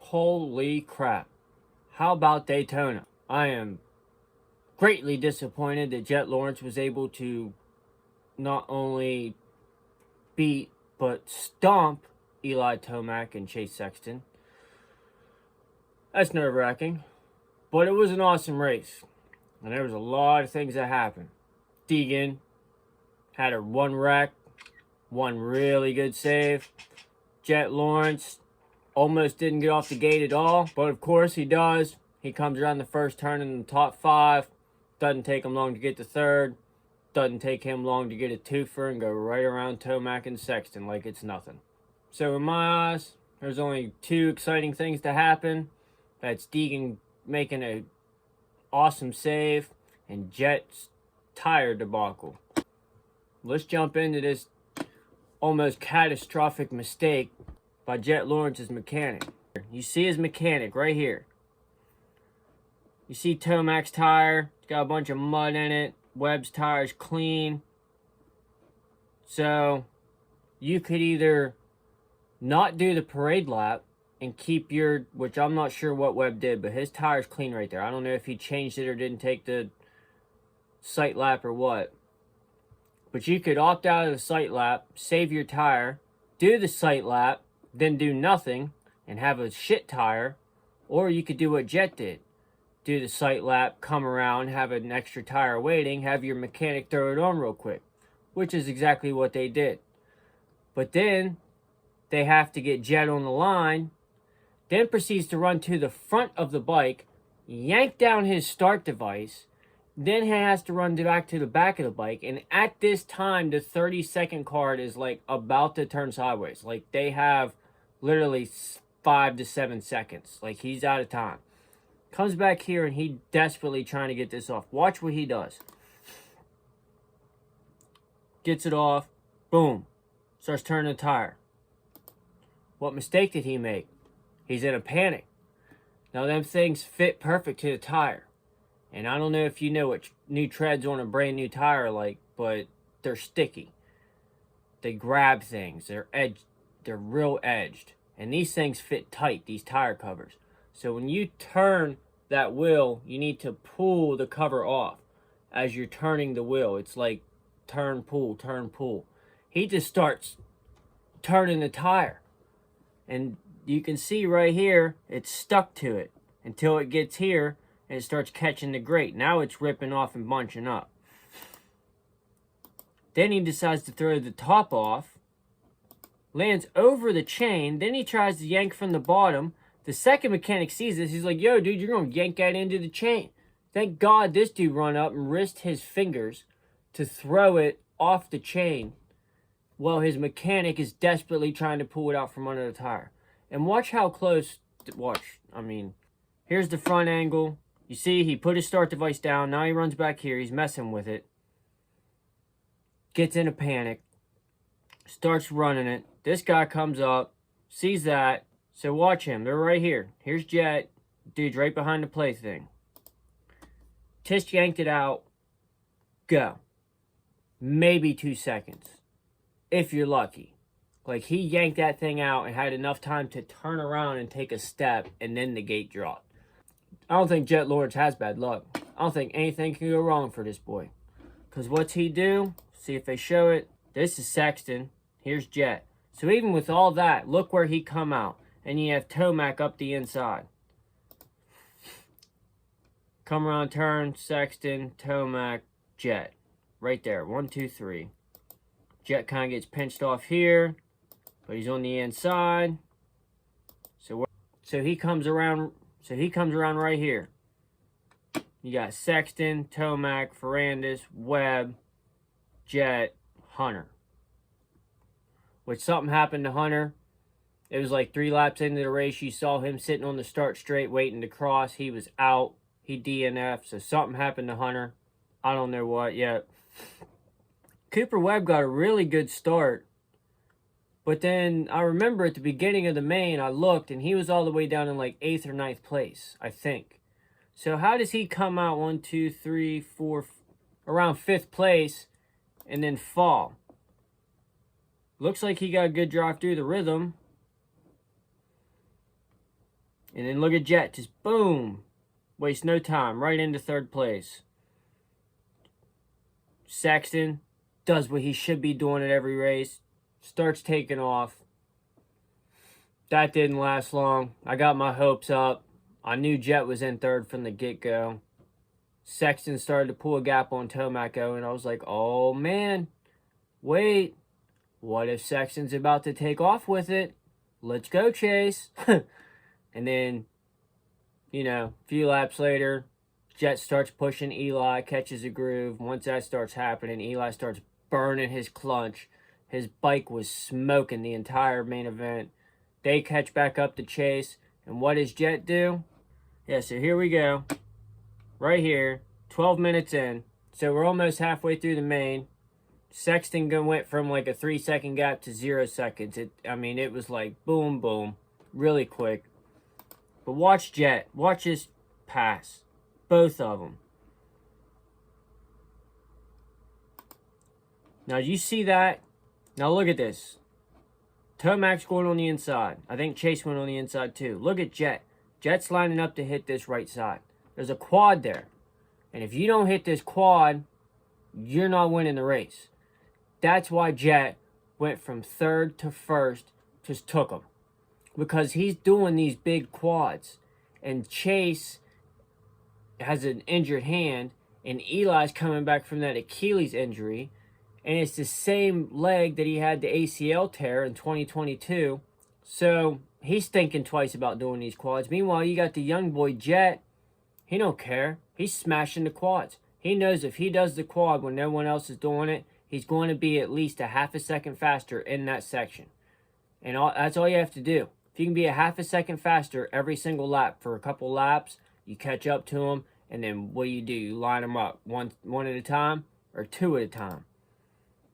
Holy crap. How about Daytona? I am greatly disappointed that Jet Lawrence was able to not only beat but stomp Eli Tomac and Chase Sexton. That's nerve-wracking. But it was an awesome race. And there was a lot of things that happened. Deegan had a one wreck, one really good save. Jet Lawrence almost didn't get off the gate at all, but of course he does. He comes around the first turn in the top 5. Doesn't take him long to get to third. Doesn't take him long to get a twofer and go right around Tomac and Sexton like it's nothing. So in my eyes, there's only 2 exciting things to happen. That's Deegan making an awesome save and Jet's tire debacle. Let's jump into this almost catastrophic mistake by Jet Lawrence's mechanic. You see his mechanic right here. You see Tomac's tire. It's got a bunch of mud in it. Webb's tire is clean. So you could either not do the parade lap and keep your, which I'm not sure what Webb did, but his tire's clean right there. I don't know if he changed it or didn't take the sight lap or what. But you could opt out of the sight lap, save your tire, do the sight lap, then do nothing and have a shit tire. Or you could do what Jet did. Do the sight lap, come around, have an extra tire waiting, have your mechanic throw it on real quick. Which is exactly what they did. But then they have to get Jet on the line, then proceeds to run to the front of the bike, yank down his start device, then he has to run back to the back of the bike. And at this time, the 30-second card is like about to turn sideways. Like they have literally 5 to 7 seconds. Like he's out of time. Comes back here and he desperately trying to get this off. Watch what he does. Gets it off. Boom. Starts turning the tire. What mistake did he make? He's in a panic. Now them things fit perfect to the tire. And I don't know if you know what new treads on a brand new tire are like, but they're sticky. They grab things. They're real edged. And these things fit tight, these tire covers. So when you turn that wheel, you need to pull the cover off as you're turning the wheel. It's like turn, pull, turn, pull. He just starts turning the tire. And you can see right here, it's stuck to it until it gets here. And it starts catching the grate. Now it's ripping off and bunching up. Then he decides to throw the top off. Lands over the chain. Then he tries to yank from the bottom. The second mechanic sees this. He's like, yo, dude, you're going to yank that into the chain. Thank God this dude run up and risked his fingers to throw it off the chain while his mechanic is desperately trying to pull it out from under the tire. And watch how close. Here's the front angle. You see, he put his start device down. Now he runs back here. He's messing with it. Gets in a panic. Starts running it. This guy comes up. Sees that. So watch him. They're right here. Here's Jet. Dude's right behind the plaything. Just yanked it out. Go. Maybe 2 seconds. If you're lucky. Like, he yanked that thing out and had enough time to turn around and take a step. And then the gate dropped. I don't think Jet Lawrence has bad luck. I don't think anything can go wrong for this boy. Because what's he do? See if they show it. This is Sexton. Here's Jet. So even with all that, look where he come out. And you have Tomac up the inside. Come around, turn, Sexton, Tomac, Jet. Right there. 1, 2, 3. Jet kind of gets pinched off here. But he's on the inside. So he comes around... So he comes around right here. You got Sexton, Tomac, Ferrandis, Webb, Jet, Hunter. Which something happened to Hunter. It was like 3 laps into the race. You saw him sitting on the start straight waiting to cross. He was out. He DNF'd. So something happened to Hunter. I don't know what yet. Cooper Webb got a really good start. But then I remember at the beginning of the main, I looked, and he was all the way down in like 8th or 9th place, I think. So how does he come out 1, 2, 3, 4, around 5th place and then fall? Looks like he got a good drive through the rhythm. And then look at Jet, just boom. Waste no time, right into third place. Sexton does what he should be doing at every race. Starts taking off. That didn't last long. I got my hopes up. I knew Jet was in third from the get-go. Sexton started to pull a gap on Tomac, and I was like, oh man, wait. What if Sexton's about to take off with it? Let's go, Chase. And then, you know, a few laps later, Jet starts pushing Eli, catches a groove. Once that starts happening, Eli starts burning his clutch. His bike was smoking the entire main event. They catch back up to Chase. And what does Jet do? Yeah, so here we go. Right here. 12 minutes in. So we're almost halfway through the main. Sexton went from like a 3-second gap to 0 seconds. It was like boom, boom. Really quick. But watch Jet. Watch his pass. Both of them. Now, you see that? Now, look at this. Tomac's going on the inside. I think Chase went on the inside, too. Look at Jet. Jet's lining up to hit this right side. There's a quad there. And if you don't hit this quad, you're not winning the race. That's why Jet went from third to first. Just took him. Because he's doing these big quads. And Chase has an injured hand. And Eli's coming back from that Achilles injury. And it's the same leg that he had the ACL tear in 2022. So he's thinking twice about doing these quads. Meanwhile, you got the young boy Jet. He don't care. He's smashing the quads. He knows if he does the quad when no one else is doing it, he's going to be at least a half a second faster in that section. And that's all you have to do. If you can be a half a second faster every single lap for a couple laps, you catch up to him. And then what do? You line them up one at a time or two at a time.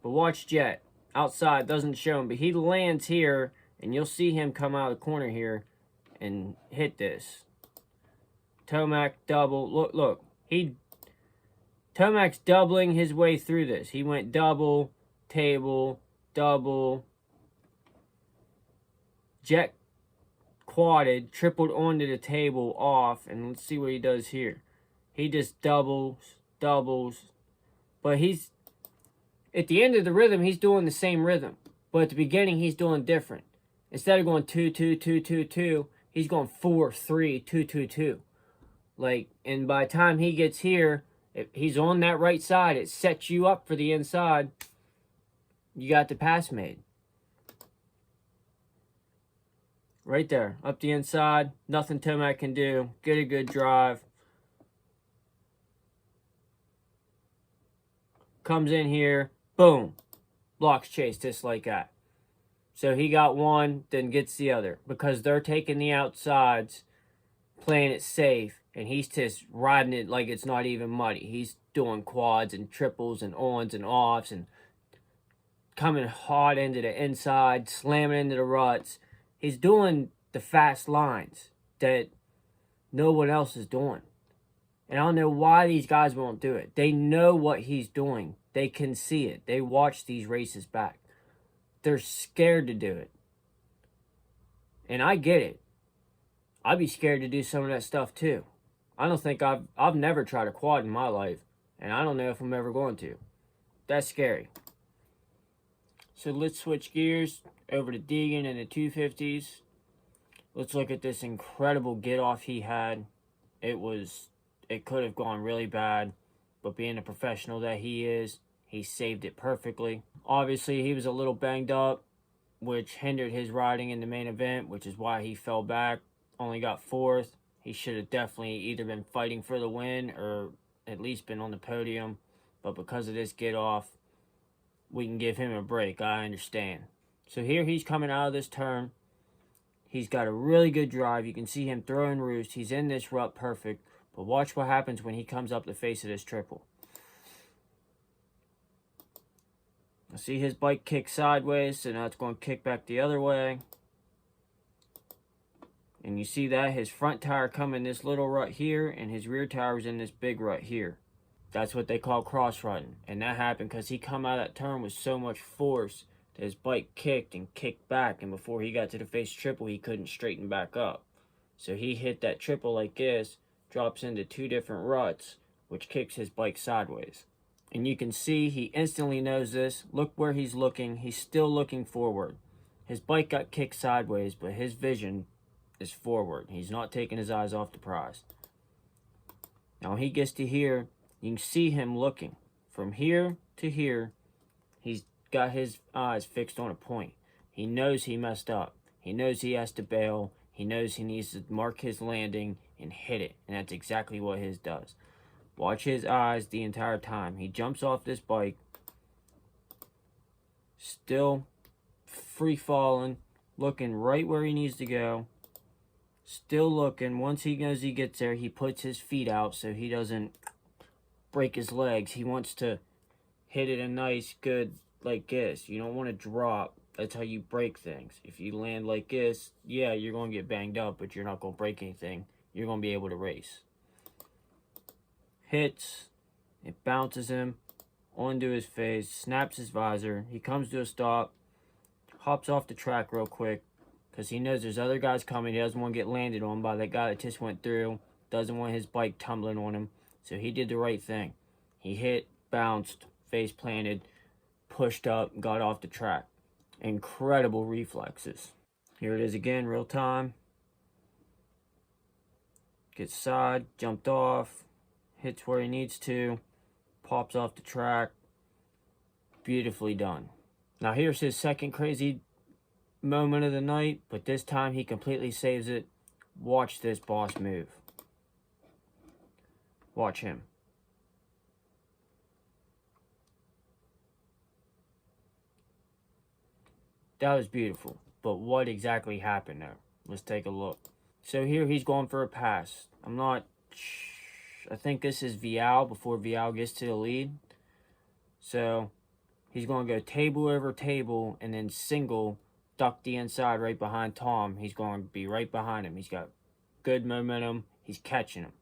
But watch Jet. Outside, doesn't show him, but he lands here, and you'll see him come out of the corner here and hit this. Tomac double. Look. Tomac's doubling his way through this. He went double, table, double. Jet quadded, tripled onto the table, off, and let's see what he does here. He just doubles. But he's... At the end of the rhythm, he's doing the same rhythm. But at the beginning, he's doing different. Instead of going 2-2-2-2-2, he's going 4-3-2-2-2. Like, and by the time he gets here, if he's on that right side, it sets you up for the inside. You got the pass made. Right there. Up the inside. Nothing Tomac can do. Get a good drive. Comes in here. Boom. Blocks Chase just like that. So he got one, then gets the other. Because they're taking the outsides, playing it safe, and he's just riding it like it's not even muddy. He's doing quads and triples and ons and offs and coming hard into the inside, slamming into the ruts. He's doing the fast lines that no one else is doing. And I don't know why these guys won't do it. They know what he's doing. They can see it. They watch these races back. They're scared to do it. And I get it. I'd be scared to do some of that stuff too. I don't think I've never tried a quad in my life. And I don't know if I'm ever going to. That's scary. So let's switch gears over to Deegan and the 250s. Let's look at this incredible get off he had. It could have gone really bad, but being the professional that he is, he saved it perfectly. Obviously, he was a little banged up, which hindered his riding in the main event, which is why he fell back. Only got fourth. He should have definitely either been fighting for the win or at least been on the podium. But because of this get off, we can give him a break. I understand. So here he's coming out of this turn. He's got a really good drive. You can see him throwing roost. He's in this rut perfect. But watch what happens when he comes up the face of this triple. I see his bike kick sideways, so now it's going to kick back the other way. And you see that his front tire come in this little rut here, and his rear tire is in this big rut here. That's what they call cross-rutting. And that happened because he come out of that turn with so much force that his bike kicked and kicked back, and before he got to the face triple, he couldn't straighten back up. So he hit that triple like this, drops into 2 different ruts, which kicks his bike sideways. And you can see he instantly knows this. Look where he's looking. He's still looking forward. His bike got kicked sideways, but his vision is forward. He's not taking his eyes off the prize. Now when he gets to here, you can see him looking. From here to here, he's got his eyes fixed on a point. He knows he messed up. He knows he has to bail. He knows he needs to mark his landing and hit it. And that's exactly what his does. Watch his eyes the entire time. He jumps off this bike, still free falling, looking right where he needs to go. Still looking. Once he knows he gets there, he puts his feet out so he doesn't break his legs. He wants to hit it a nice, good, like this. You don't want to drop. That's how you break things. If you land like this, yeah, you're going to get banged up, but you're not going to break anything. You're going to be able to race. Hits, it bounces him onto his face, snaps his visor. He comes to a stop, hops off the track real quick because he knows there's other guys coming. He doesn't want to get landed on by that guy that just went through. Doesn't want his bike tumbling on him. So he did the right thing. He hit, bounced, face planted, pushed up, got off the track. Incredible reflexes. Here it is again, real time. Gets side, jumped off. Hits where he needs to, pops off the track. Beautifully done. Now here's his second crazy moment of the night, but this time he completely saves it. Watch this boss move. Watch him. That was beautiful, but what exactly happened there? Let's take a look. So here he's going for a pass. I think this is Vial before Vial gets to the lead. So he's going to go table over table and then single, duck the inside right behind Tom. He's going to be right behind him. He's got good momentum. He's catching him.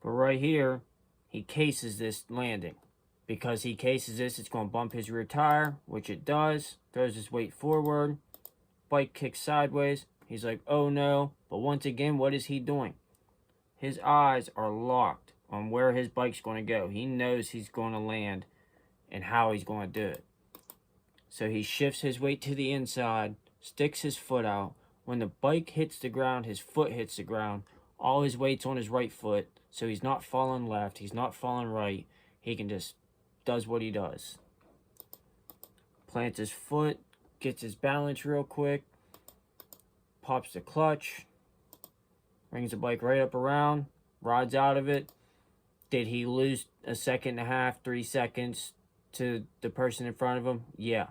But right here, he cases this landing. Because he cases this, it's going to bump his rear tire, which it does. Throws his weight forward. Bike kicks sideways. He's like, oh no. But once again, what is he doing? His eyes are locked on where his bike's going to go. He knows he's going to land and how he's going to do it. So he shifts his weight to the inside, sticks his foot out. When the bike hits the ground, his foot hits the ground. All his weight's on his right foot, so he's not falling left. He's not falling right. He can just does what he does. Plants his foot, gets his balance real quick, pops the clutch, brings the bike right up around, rides out of it. Did he lose a second and a half, 3 seconds to the person in front of him? Yeah.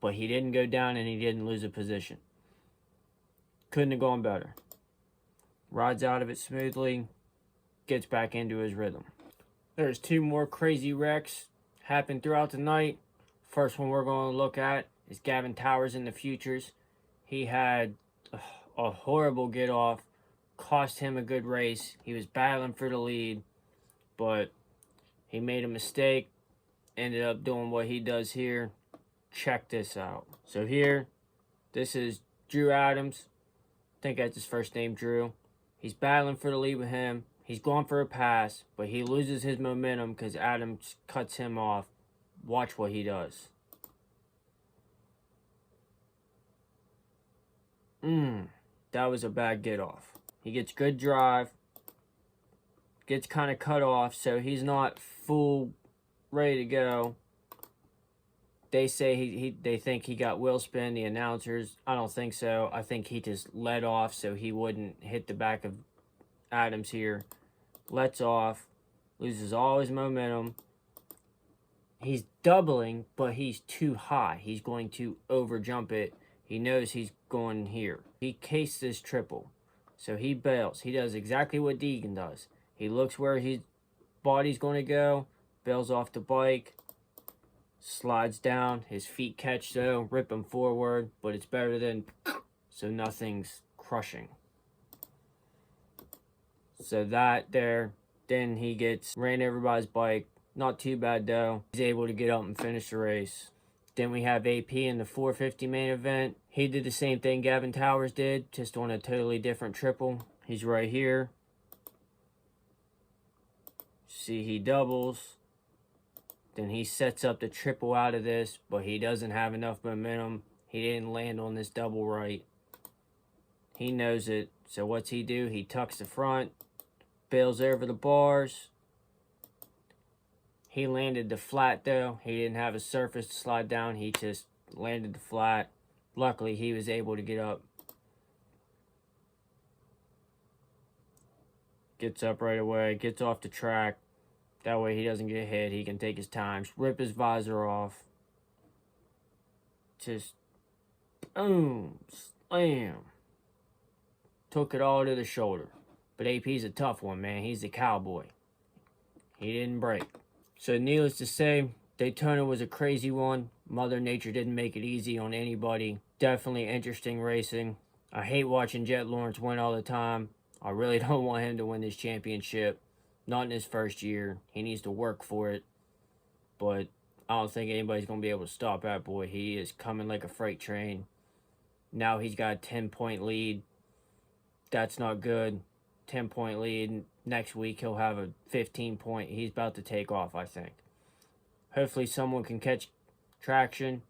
But he didn't go down and he didn't lose a position. Couldn't have gone better. Rides out of it smoothly, gets back into his rhythm. There's 2 more crazy wrecks happened throughout the night. First one we're going to look at is Gavin Towers in the Futures. He had a horrible get off, cost him a good race. He was battling for the lead, but he made a mistake, ended up doing what he does here. Check this out. So here, this is Drew Adams. I think that's his first name, Drew. He's battling for the lead with him. He's going for a pass, but he loses his momentum because Adams cuts him off. Watch what he does. That was a bad get off. He gets good drive. Gets kind of cut off, so he's not full ready to go. They say they think he got wheel spin, the announcers. I don't think so. I think he just let off so he wouldn't hit the back of Adams here. Lets off, loses all his momentum. He's doubling, but he's too high. He's going to overjump it. He knows he's going here. He cased this triple, so he bails. He does exactly what Deegan does. He looks where his body's going to go, bails off the bike, slides down. His feet catch though, rip him forward, but it's better than so nothing's crushing. So that there, then he ran everybody's bike. Not too bad though. He's able to get up and finish the race. Then we have AP in the 450 main event. He did the same thing Gavin Towers did, just on a totally different triple. He's right here. See, he doubles. Then he sets up the triple out of this, but he doesn't have enough momentum. He didn't land on this double right. He knows it. So what's he do? He tucks the front, bails over the bars. He landed the flat though. He didn't have a surface to slide down. He just landed the flat. Luckily, he was able to get up. Gets up right away. Gets off the track. That way he doesn't get hit. He can take his time. Rip his visor off. Just boom. Slam. Took it all to the shoulder. But AP's a tough one, man. He's the cowboy. He didn't break. So needless to say, Daytona was a crazy one. Mother Nature didn't make it easy on anybody. Definitely interesting racing. I hate watching Jet Lawrence win all the time. I really don't want him to win this championship. Not in his first year. He needs to work for it. But I don't think anybody's going to be able to stop that boy. He is coming like a freight train. Now he's got a 10-point lead. That's not good. 10-point lead. Next week he'll have a 15-point. He's about to take off, I think. Hopefully someone can catch traction,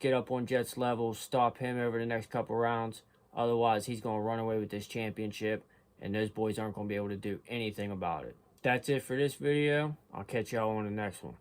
get up on Jet's level, stop him over the next couple rounds. Otherwise, he's going to run away with this championship, and those boys aren't going to be able to do anything about it. That's it for this video. I'll catch y'all on the next one.